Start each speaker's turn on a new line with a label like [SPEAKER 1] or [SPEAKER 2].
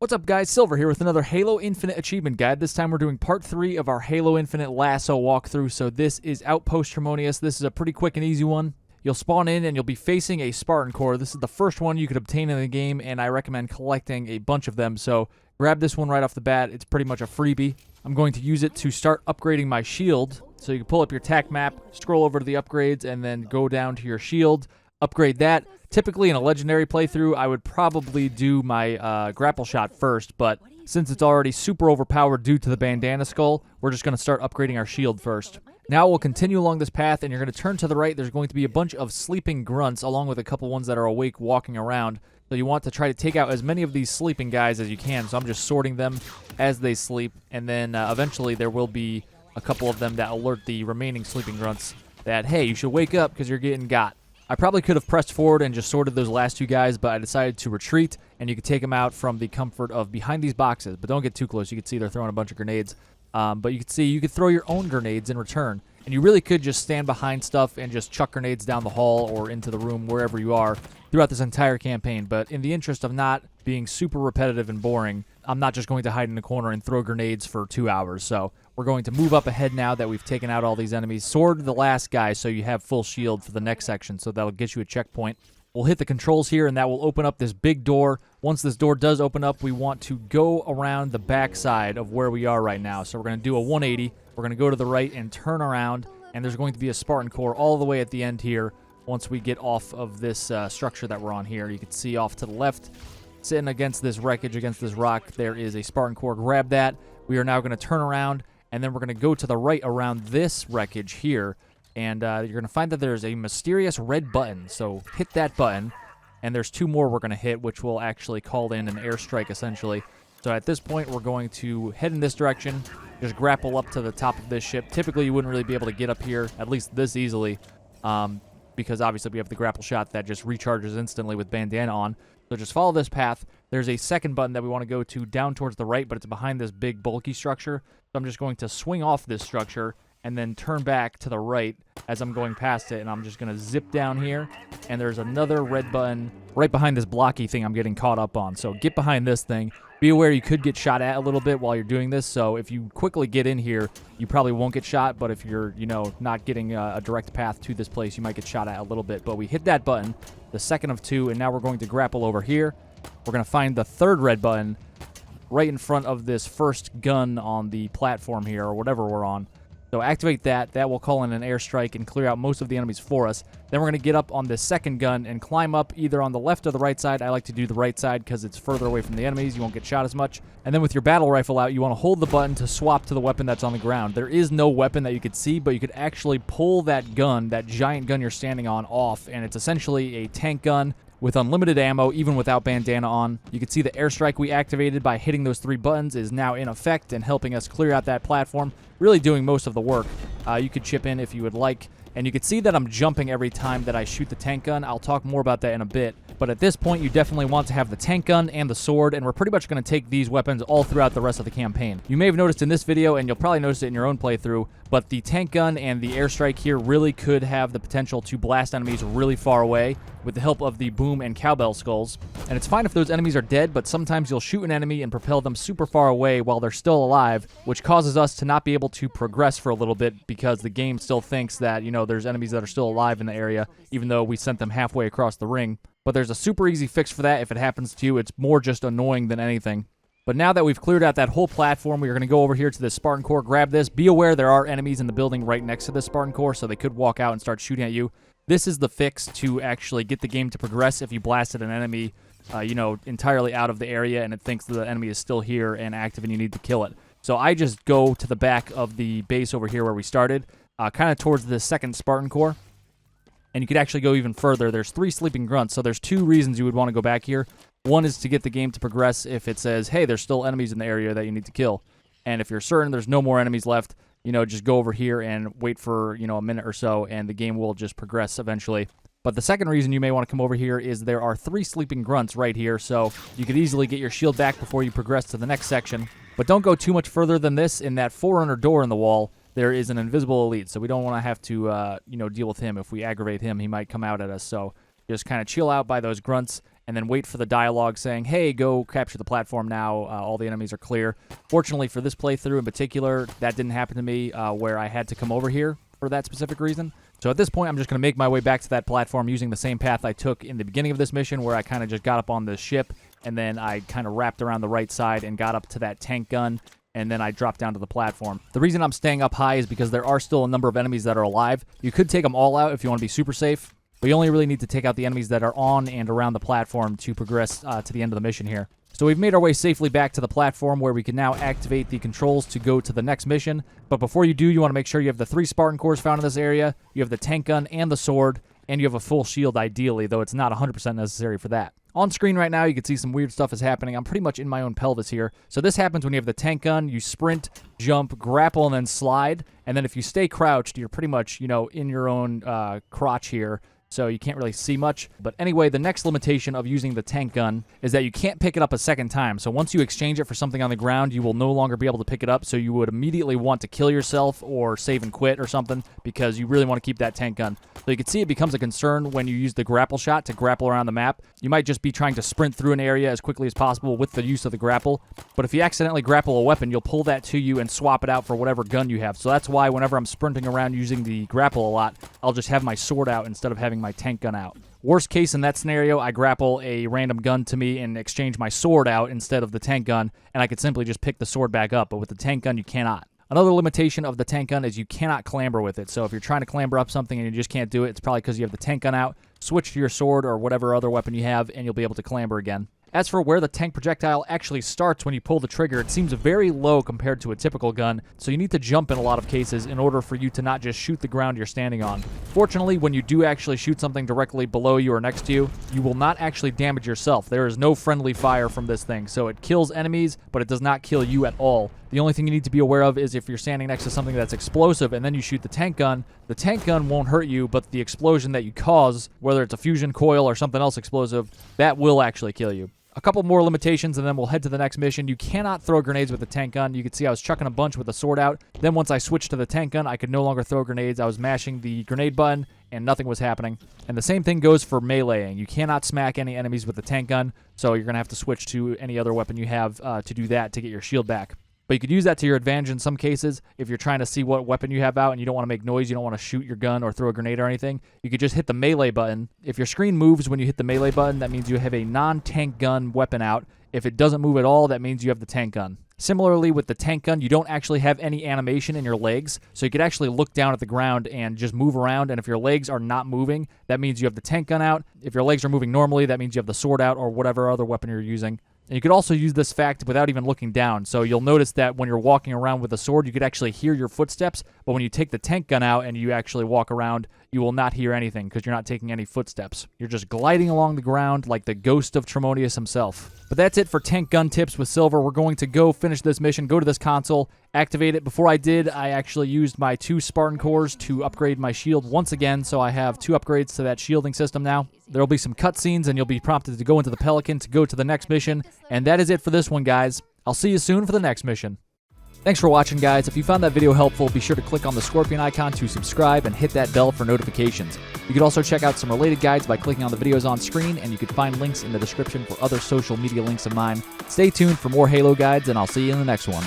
[SPEAKER 1] What's up guys, Silver here with another Halo Infinite achievement guide. This time we're doing part 3 of our Halo Infinite LASO walkthrough. So this is Outpost Tremonious. This is a pretty quick and easy one. You'll spawn in and you'll be facing a Spartan core. This is the first one you could obtain in the game, and I recommend collecting a bunch of them. So grab this one right off the bat. It's pretty much a freebie. I'm going to use it to start upgrading my shield. So you can pull up your TAC map, scroll over to the upgrades, and then go down to your shield. Upgrade that. Typically in a legendary playthrough, I would probably do my grapple shot first, but since it's already super overpowered due to the bandana skull, we're just going to start upgrading our shield first. Now we'll continue along this path, and you're going to turn to the right. There's going to be a bunch of sleeping grunts, along with a couple ones that are awake walking around. So you want to try to take out as many of these sleeping guys as you can. So I'm just sorting them as they sleep, and then eventually there will be a couple of them that alert the remaining sleeping grunts that, hey, you should wake up because you're getting got. I probably could have pressed forward and just sorted those last two guys, but I decided to retreat, and you can take them out from the comfort of behind these boxes. But don't get too close. You can see they're throwing a bunch of grenades. But you can see you could throw your own grenades in return. And you really could just stand behind stuff and just chuck grenades down the hall or into the room, wherever you are, throughout this entire campaign. But in the interest of not being super repetitive and boring, I'm not just going to hide in a corner and throw grenades for 2 hours. So we're going to move up ahead now that we've taken out all these enemies. Sword the last guy so you have full shield for the next section, so that'll get you a checkpoint. We'll hit the controls here, and that will open up this big door. Once this door does open up, we want to go around the back side of where we are right now. So we're going to do a 180. We're going to go to the right and turn around, and there's going to be a Spartan core all the way at the end here once we get off of this structure that we're on here. You can see off to the left, sitting against this wreckage, against this rock, there is a Spartan core. Grab that. We are now going to turn around, and then we're going to go to the right around this wreckage here. And you're going to find that there's a mysterious red button. So hit that button, and there's 2 more we're going to hit, which will actually call in an airstrike, essentially. So at this point, we're going to head in this direction, just grapple up to the top of this ship. Typically, you wouldn't really be able to get up here, at least this easily, because obviously we have the grapple shot that just recharges instantly with Bandana on. So just follow this path. There's a second button that we want to go to down towards the right, but it's behind this big bulky structure. So I'm just going to swing off this structure and then turn back to the right as I'm going past it, and I'm just going to zip down here, and there's another red button right behind this blocky thing I'm getting caught up on. So get behind this thing. Be aware you could get shot at a little bit while you're doing this, so if you quickly get in here, you probably won't get shot, but if you're, not getting a direct path to this place, you might get shot at a little bit. But we hit that button, the second of 2, and now we're going to grapple over here. We're going to find the third red button right in front of this first gun on the platform here, or whatever we're on. So activate that. That will call in an airstrike and clear out most of the enemies for us. Then we're going to get up on this second gun and climb up either on the left or the right side. I like to do the right side because it's further away from the enemies. You won't get shot as much. And then with your battle rifle out, you want to hold the button to swap to the weapon that's on the ground. There is no weapon that you could see, but you could actually pull that gun, that giant gun you're standing on, off. And it's essentially a tank gun with unlimited ammo, even without Bandana on. You can see the airstrike we activated by hitting those 3 buttons is now in effect and helping us clear out that platform, really doing most of the work. You could chip in if you would like. And you can see that I'm jumping every time that I shoot the tank gun. I'll talk more about that in a bit. But at this point, you definitely want to have the tank gun and the sword, and we're pretty much going to take these weapons all throughout the rest of the campaign. You may have noticed in this video, and you'll probably notice it in your own playthrough, but the tank gun and the airstrike here really could have the potential to blast enemies really far away with the help of the boom and cowbell skulls. And it's fine if those enemies are dead, but sometimes you'll shoot an enemy and propel them super far away while they're still alive, which causes us to not be able to progress for a little bit because the game still thinks that, there's enemies that are still alive in the area, even though we sent them halfway across the ring. But there's a super easy fix for that if it happens to you. It's more just annoying than anything. But now that we've cleared out that whole platform, we are going to go over here to this Spartan core, grab this. Be aware there are enemies in the building right next to this Spartan core, so they could walk out and start shooting at you. This is the fix to actually get the game to progress if you blasted an enemy, entirely out of the area and it thinks the enemy is still here and active and you need to kill it. So I just go to the back of the base over here where we started, kind of towards the second Spartan core. And you could actually go even further. There's 3 sleeping grunts, so there's 2 reasons you would want to go back here. One is to get the game to progress if it says, hey, there's still enemies in the area that you need to kill. And if you're certain there's no more enemies left, just go over here and wait for, a minute or so, and the game will just progress eventually. But the second reason you may want to come over here is there are 3 sleeping grunts right here, so you could easily get your shield back before you progress to the next section. But don't go too much further than this. In that Forerunner door in the wall, there is an invisible elite, so we don't want to have to, deal with him. If we aggravate him, he might come out at us. So just kind of chill out by those grunts and then wait for the dialogue saying, hey, go capture the platform now, all the enemies are clear. Fortunately for this playthrough in particular, that didn't happen to me where I had to come over here for that specific reason. So at this point, I'm just going to make my way back to that platform using the same path I took in the beginning of this mission, where I kind of just got up on the ship, and then I kind of wrapped around the right side and got up to that tank gun, and then I dropped down to the platform. The reason I'm staying up high is because there are still a number of enemies that are alive. You could take them all out if you want to be super safe, but you only really need to take out the enemies that are on and around the platform to progress to the end of the mission here. So we've made our way safely back to the platform where we can now activate the controls to go to the next mission. But before you do, you want to make sure you have the 3 Spartan cores found in this area, you have the tank gun and the sword, and you have a full shield ideally, though it's not 100% necessary for that. On screen right now, you can see some weird stuff is happening. I'm pretty much in my own pelvis here. So this happens when you have the tank gun, you sprint, jump, grapple, and then slide. And then if you stay crouched, you're pretty much, in your own crotch here. So you can't really see much. But anyway, the next limitation of using the tank gun is that you can't pick it up a second time. So once you exchange it for something on the ground, you will no longer be able to pick it up. So you would immediately want to kill yourself or save and quit or something because you really want to keep that tank gun. So you can see it becomes a concern when you use the grapple shot to grapple around the map. You might just be trying to sprint through an area as quickly as possible with the use of the grapple. But if you accidentally grapple a weapon, you'll pull that to you and swap it out for whatever gun you have. So that's why whenever I'm sprinting around using the grapple a lot, I'll just have my sword out instead of having my tank gun out. Worst case in that scenario, I grapple a random gun to me and exchange my sword out instead of the tank gun, and I could simply just pick the sword back up, but with the tank gun, you cannot. Another limitation of the tank gun is you cannot clamber with it, so if you're trying to clamber up something and you just can't do it, it's probably because you have the tank gun out. Switch to your sword or whatever other weapon you have, and you'll be able to clamber again. As for where the tank projectile actually starts when you pull the trigger, it seems very low compared to a typical gun, so you need to jump in a lot of cases in order for you to not just shoot the ground you're standing on. Fortunately, when you do actually shoot something directly below you or next to you, you will not actually damage yourself. There is no friendly fire from this thing, so it kills enemies, but it does not kill you at all. The only thing you need to be aware of is if you're standing next to something that's explosive and then you shoot the tank gun won't hurt you, but the explosion that you cause, whether it's a fusion coil or something else explosive, that will actually kill you. A couple more limitations, and then we'll head to the next mission. You cannot throw grenades with the tank gun. You can see I was chucking a bunch with the sword out. Then once I switched to the tank gun, I could no longer throw grenades. I was mashing the grenade button, and nothing was happening. And the same thing goes for meleeing. You cannot smack any enemies with the tank gun, so you're going to have to switch to any other weapon you have to do that to get your shield back. But you could use that to your advantage in some cases. If you're trying to see what weapon you have out and you don't want to make noise, you don't want to shoot your gun or throw a grenade or anything, you could just hit the melee button. If your screen moves when you hit the melee button, that means you have a non-tank gun weapon out. If it doesn't move at all, that means you have the tank gun. Similarly, with the tank gun, you don't actually have any animation in your legs, so you could actually look down at the ground and just move around, and if your legs are not moving, that means you have the tank gun out. If your legs are moving normally, that means you have the sword out or whatever other weapon you're using. And you could also use this fact without even looking down. So you'll notice that when you're walking around with a sword, you could actually hear your footsteps. But when you take the tank gun out and you actually walk around, you will not hear anything because you're not taking any footsteps. You're just gliding along the ground like the ghost of Tremonious himself. But that's it for tank gun tips with Silver. We're going to go finish this mission, go to this console, activate it. Before I did, I actually used my 2 Spartan cores to upgrade my shield once again, so I have 2 upgrades to that shielding system now. There will be some cutscenes, and you'll be prompted to go into the Pelican to go to the next mission. And that is it for this one, guys. I'll see you soon for the next mission. Thanks for watching, guys. If you found that video helpful, be sure to click on the scorpion icon to subscribe and hit that bell for notifications. You can also check out some related guides by clicking on the videos on screen, and you can find links in the description for other social media links of mine. Stay tuned for more Halo guides, and I'll see you in the next one.